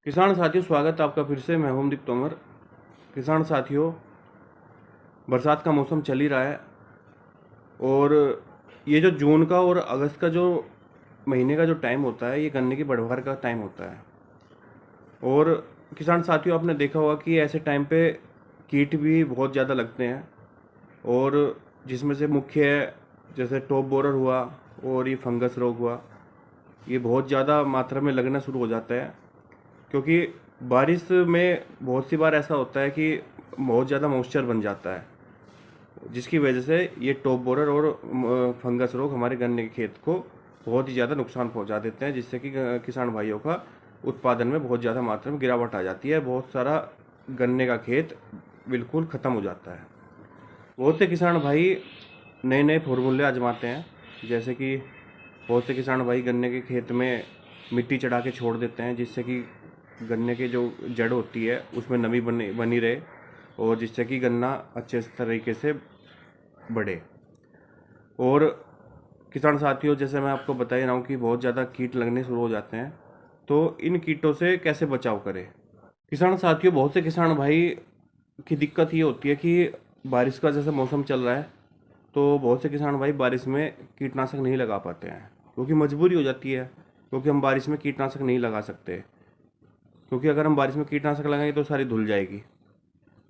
किसान साथियों, स्वागत है आपका फिर से। मैं हूं दीप तोमर। किसान साथियों, बरसात का मौसम चल ही रहा है और ये जो जून का और अगस्त का जो महीने का जो टाइम होता है, ये गन्ने की बढ़वार का टाइम होता है। और किसान साथियों, आपने देखा होगा कि ऐसे टाइम पे कीट भी बहुत ज़्यादा लगते हैं, और जिसमें से मुख्य है जैसे टॉप बोरर हुआ और ये फंगस रोग हुआ। ये बहुत ज़्यादा मात्रा में लगना शुरू हो जाता है, क्योंकि बारिश में बहुत सी बार ऐसा होता है कि बहुत ज़्यादा मॉइस्चर बन जाता है, जिसकी वजह से ये टॉप बोरर और फंगस रोग हमारे गन्ने के खेत को बहुत ही ज़्यादा नुकसान पहुंचा देते हैं, जिससे कि किसान भाइयों का उत्पादन में बहुत ज़्यादा मात्रा में गिरावट आ जाती है। बहुत सारा गन्ने का खेत बिल्कुल ख़त्म हो जाता है। बहुत से किसान भाई नए नए फॉर्मूले आजमाते हैं, जैसे कि बहुत से किसान भाई गन्ने के खेत में मिट्टी चढ़ा के छोड़ देते हैं, जिससे कि गन्ने के जो जड़ होती है उसमें नमी बनी रहे, और जिससे कि गन्ना अच्छे तरीके से बढ़े। और किसान साथियों, जैसे मैं आपको बता ही रहा हूँ कि बहुत ज़्यादा कीट लगने शुरू हो जाते हैं, तो इन कीटों से कैसे बचाव करें। किसान साथियों, बहुत से किसान भाई की दिक्कत ये होती है कि बारिश का जैसे मौसम चल रहा है, तो बहुत से किसान भाई बारिश में कीटनाशक नहीं लगा पाते हैं, क्योंकि मजबूरी हो जाती है, क्योंकि हम बारिश में कीटनाशक नहीं लगा सकते, क्योंकि अगर हम बारिश में कीटनाशक लगाएंगे तो सारी धुल जाएगी।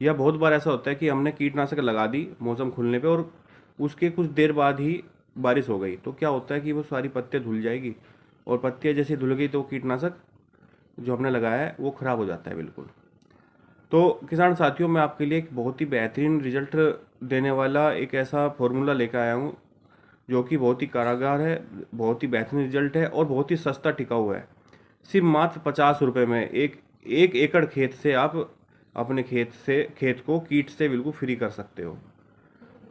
या बहुत बार ऐसा होता है कि हमने कीटनाशक लगा दी मौसम खुलने पे, और उसके कुछ देर बाद ही बारिश हो गई, तो क्या होता है कि वो सारी पत्तियाँ धुल जाएगी, और पत्तियाँ जैसे धुल गई तो कीटनाशक जो हमने लगाया है वो ख़राब हो जाता है बिल्कुल। तो किसान साथियों, मैं आपके लिए एक बहुत ही बेहतरीन रिजल्ट देने वाला एक ऐसा फॉर्मूला लेकर आया हूँ, जो कि बहुत ही कारागार है, बहुत ही बेहतरीन रिजल्ट है और बहुत ही सस्ता टिकाऊ है। सिर्फ मात्र 50 रुपये में एक एक एकड़ खेत से आप अपने खेत को कीट से बिल्कुल फ्री कर सकते हो।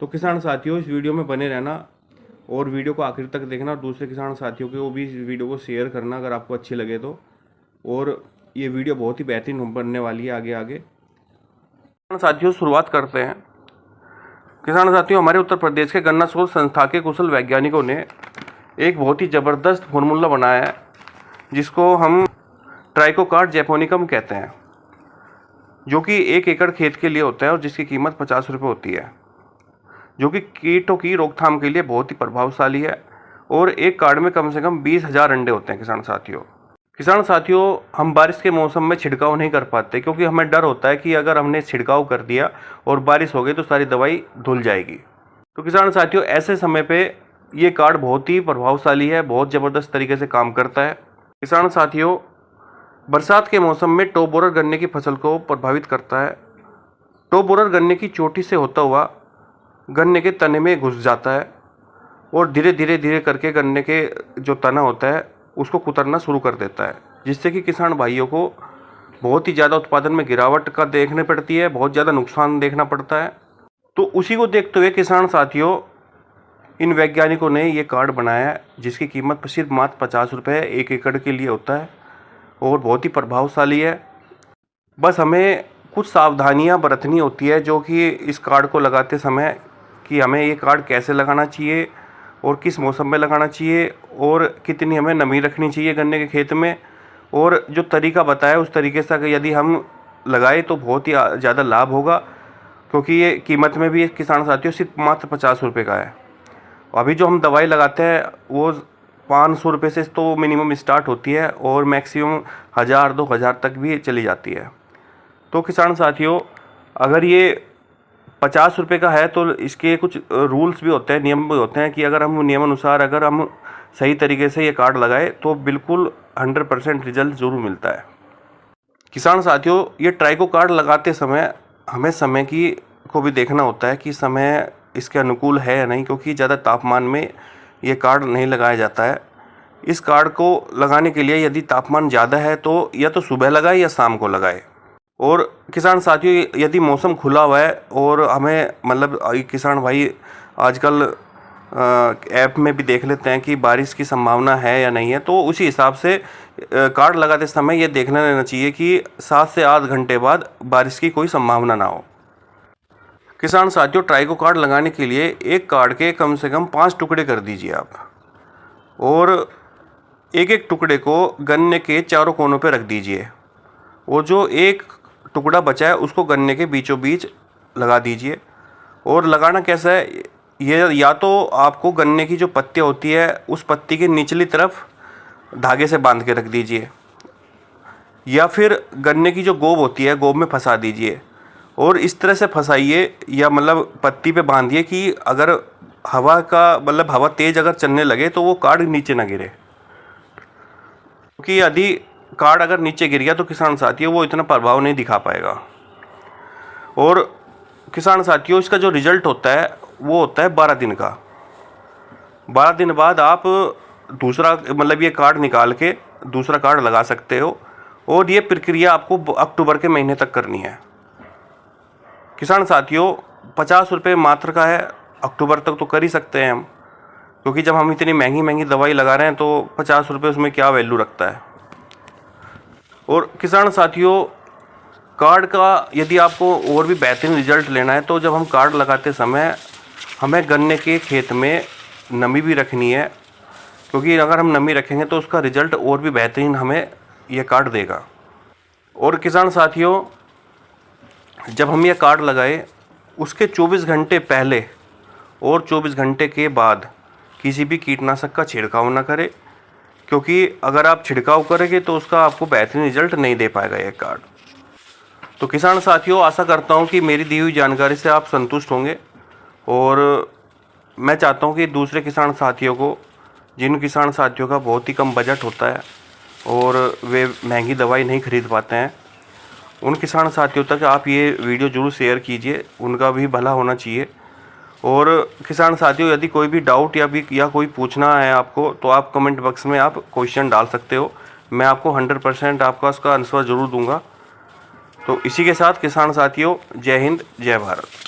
तो किसान साथियों, इस वीडियो में बने रहना और वीडियो को आखिर तक देखना, और दूसरे किसान साथियों को भी इस वीडियो को शेयर करना अगर आपको अच्छी लगे तो। और ये वीडियो बहुत ही बेहतरीन बनने वाली है आगे आगे। किसान साथियों, शुरुआत करते हैं। किसान साथियों, हमारे उत्तर प्रदेश के गन्ना शोध संस्था के कुशल वैज्ञानिकों ने एक बहुत ही ज़बरदस्त फॉर्मूला बनाया है, जिसको हम ट्राइकोकार्ड जैपोनिकम कहते हैं, जो कि 1 एकड़ खेत के लिए होता है और जिसकी कीमत 50 रुपये होती है, जो कि कीटों की रोकथाम के लिए बहुत ही प्रभावशाली है। और एक कार्ड में कम से कम 20,000 अंडे होते हैं। किसान साथियों, हम बारिश के मौसम में छिड़काव नहीं कर पाते, क्योंकि हमें डर होता है कि अगर हमने छिड़काव कर दिया और बारिश हो गई तो सारी दवाई धुल जाएगी। तो किसान साथियों, ऐसे समय पे ये कार्ड बहुत ही प्रभावशाली है, बहुत ज़बरदस्त तरीके से काम करता है। किसान साथियों, बरसात के मौसम में टॉप बोरर गन्ने की फसल को प्रभावित करता है। टॉप बोरर गन्ने की चोटी से होता हुआ गन्ने के तने में घुस जाता है, और धीरे धीरे करके गन्ने के जो तना होता है उसको कुतरना शुरू कर देता है, जिससे कि किसान भाइयों को बहुत ही ज़्यादा उत्पादन में गिरावट का देखने पड़ती है, बहुत ज़्यादा नुकसान देखना पड़ता है। तो उसी को देखते हुए किसान साथियों, इन वैज्ञानिकों ने ये कार्ड बनाया है, जिसकी कीमत सिर्फ मात्र 50 रुपये 1 एकड़ के लिए होता है, और बहुत ही प्रभावशाली है। बस हमें कुछ सावधानियां बरतनी होती है, जो कि इस कार्ड को लगाते समय, कि हमें ये कार्ड कैसे लगाना चाहिए और किस मौसम में लगाना चाहिए, और कितनी हमें नमी रखनी चाहिए गन्ने के खेत में। और जो तरीका बताया उस तरीके से यदि हम लगाए तो बहुत ही ज़्यादा लाभ होगा, क्योंकि ये कीमत में भी किसान साथियों सिर्फ मात्र 50 रुपये का है। अभी जो हम दवाई लगाते हैं वो 500 रुपये से तो मिनिमम स्टार्ट होती है, और मैक्सिमम 1,000-2,000 तक भी चली जाती है। तो किसान साथियों, अगर ये 50 रुपये का है तो इसके कुछ रूल्स भी होते हैं, नियम भी होते हैं, कि अगर हम नियमानुसार अगर हम सही तरीके से ये कार्ड लगाए तो बिल्कुल 100% रिजल्ट ज़रूर मिलता है। किसान साथियों, ये ट्राइको कार्ड लगाते समय हमें समय की को भी देखना होता है कि समय इसके अनुकूल है या नहीं, क्योंकि ज़्यादा तापमान में ये कार्ड नहीं लगाया जाता है। इस कार्ड को लगाने के लिए यदि तापमान ज़्यादा है तो या तो सुबह लगाए या शाम को लगाए। और किसान साथियों, यदि मौसम खुला हुआ है और हमें मतलब किसान भाई आजकल ऐप में भी देख लेते हैं कि बारिश की संभावना है या नहीं है, तो उसी हिसाब से कार्ड लगाते समय ये देखना रहना चाहिए कि 7 से 8 घंटे बाद बारिश की कोई संभावना ना हो। किसान साथियों, ट्राइको कार्ड लगाने के लिए एक कार्ड के कम से कम 5 टुकड़े कर दीजिए आप, और एक एक टुकड़े को गन्ने के चारों कोनों पर रख दीजिए, वो जो एक टुकड़ा बचा है उसको गन्ने के बीचों बीच लगा दीजिए। और लगाना कैसा है, ये या तो आपको गन्ने की जो पत्ती होती है उस पत्ती की निचली तरफ धागे से बांध के रख दीजिए, या फिर गन्ने की जो गोब होती है गोब में फंसा दीजिए और इस तरह से फंसाइए या मतलब पत्ती पे बांधिए कि अगर हवा का मतलब हवा तेज़ अगर चलने लगे तो वो कार्ड नीचे ना गिरे, क्योंकि यदि कार्ड अगर नीचे गिर गया तो किसान साथियों वो इतना प्रभाव नहीं दिखा पाएगा। और किसान साथियों इसका जो रिजल्ट होता है वो होता है 12 दिन का। 12 दिन बाद आप दूसरा मतलब ये कार्ड निकाल के दूसरा कार्ड लगा सकते हो, और ये प्रक्रिया आपको अक्टूबर के महीने तक करनी है। किसान साथियों 50 रुपये मात्र का है, अक्टूबर तक तो कर ही सकते हैं हम, क्योंकि जब हम इतनी महंगी महंगी दवाई लगा रहे हैं तो 50 रुपये उसमें क्या वैल्यू रखता है। और किसान साथियों कार्ड का यदि आपको और भी बेहतरीन रिजल्ट लेना है तो जब हम कार्ड लगाते समय हमें गन्ने के खेत में नमी भी रखनी है, क्योंकि अगर हम नमी रखेंगे तो उसका रिजल्ट और भी बेहतरीन हमें यह कार्ड देगा। और किसान साथियों जब हम ये कार्ड लगाए उसके 24 घंटे पहले और 24 घंटे के बाद किसी भी कीटनाशक का छिड़काव ना करें, क्योंकि अगर आप छिड़काव करेंगे तो उसका आपको बेहतरीन रिजल्ट नहीं दे पाएगा ये कार्ड। तो किसान साथियों आशा करता हूँ कि मेरी दी हुई जानकारी से आप संतुष्ट होंगे, और मैं चाहता हूँ कि दूसरे किसान साथियों को, जिन किसान साथियों का बहुत ही कम बजट होता है और वे महंगी दवाई नहीं खरीद पाते हैं, उन किसान साथियों तक आप ये वीडियो ज़रूर शेयर कीजिए, उनका भी भला होना चाहिए। और किसान साथियों यदि कोई भी डाउट या कोई पूछना है आपको तो आप कमेंट बॉक्स में आप क्वेश्चन डाल सकते हो, मैं आपको 100% आपका उसका आंसर ज़रूर दूंगा। तो इसी के साथ किसान साथियों जय हिंद जय भारत।